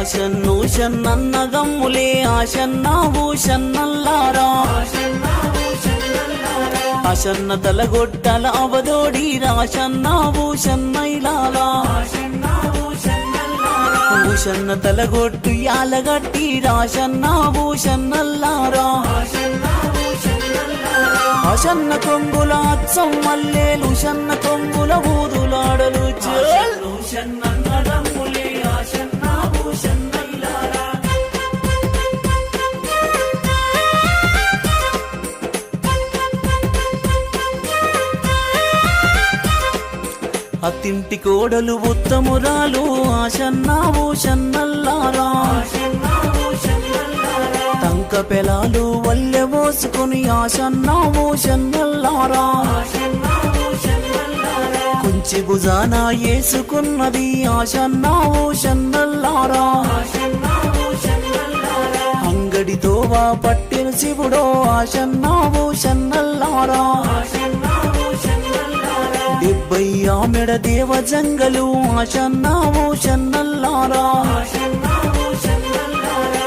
ఆశన్ను షన్నన్న గమ్ములే ఆశన్నా భూషన్నల్లారా ఆశన్న తలగొట్టల అవదోడి రాశన్నా భూషన్నైలాలా భూషన్న తలగొట్టు యాలగట్టి రాశన్నా భూషన్నల్లారా ఆశన్న కొంగుల అచ్చం మల్లేలు షన్న కొంగుల ఊదులాడలు అత్తింటి కోడలు ఉత్తమురాలు ఆశన్నా భూషన్నల్లారా టంక పెలాలు వల్లె మోసుకుని ఆశన్నా భూషన్నల్లారా కుంచి భుజాన ఏసుకున్నది ఆశన్నా భూషన్నల్లారా అంగడితో పట్టిన శివుడో ఆశన్నా భూషన్నల్లారా 70 ఆమెడ దేవ జంగలు ఆశన్నా భూషన్నల్లారా